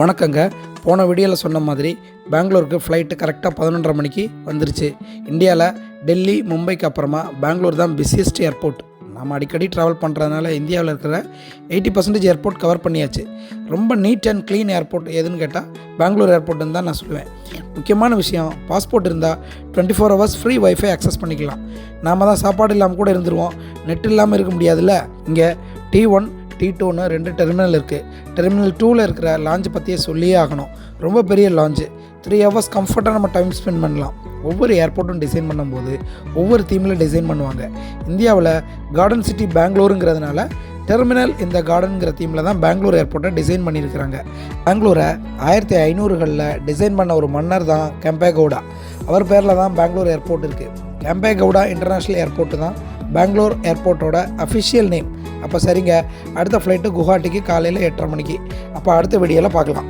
வணக்கங்க. போன வீடியோவில் சொன்ன மாதிரி பெங்களூருக்கு ஃப்ளைட்டு கரெக்டாக 11:30 மணிக்கு வந்துருச்சு. இந்தியாவில் டெல்லி, மும்பைக்கு அப்புறமா பெங்களூர் தான் பிஸியஸ்ட் ஏர்போர்ட். நம்ம அடிக்கடி ட்ராவல் பண்ணுறதுனால இந்தியாவில் இருக்கிற 80% ஏர்போர்ட் கவர் பண்ணியாச்சு. ரொம்ப நீட் அண்ட் க்ளீன் ஏர்போர்ட் எதுன்னு கேட்டால் பெங்களூர் ஏர்போர்ட்டுன்னு தான் நான் சொல்லுவேன். முக்கியமான விஷயம், பாஸ்போர்ட் இருந்தால் 24 ஹவர்ஸ் ஃப்ரீ வைஃபை அக்சஸ் பண்ணிக்கலாம். நாம் தான் சாப்பாடு இல்லாமல் கூட இருந்துருவோம், நெட் இல்லாமல் இருக்க முடியாதுல்ல. இங்கே T1 T2ன்னு 2 டெர்மினல் இருக்குது. டெர்மினல் 2ல் இருக்கிற லான்ச் பற்றியே சொல்லியே ஆகணும். ரொம்ப பெரிய லான்ச்சு. 3 ஹவர்ஸ் கம்ஃபர்ட்டாக நம்ம டைம் ஸ்பெண்ட் பண்ணலாம். ஒவ்வொரு ஏர்போர்ட்டும் டிசைன் பண்ணும்போது ஒவ்வொரு தீமில் டிசைன் பண்ணுவாங்க. இந்தியாவில் கார்டன் சிட்டி பெங்களூருங்கிறதுனால டெர்மினல் இந்த கார்டனுங்கிற தீமில் தான் பெங்களூர் ஏர்போர்ட்டை டிசைன் பண்ணியிருக்கிறாங்க. பெங்களூரை 1500களில் டிசைன் பண்ண ஒரு மன்னர் தான் கெம்பேகவுடா. அவர் பேரில் தான் பெங்களூர் ஏர்போர்ட் இருக்குது. கெம்பேகவுடா இன்டர்நேஷ்னல் ஏர்போர்ட்டு தான் பெங்களூர் ஏர்போர்ட்டோட அஃபிஷியல் நேம். அப்போ சரிங்க, அடுத்த ஃப்ளைட்டு குவஹாட்டிக்கு காலையில் 8:30 மணிக்கு. அப்போ அடுத்த வீடியோவில் பார்க்கலாம்.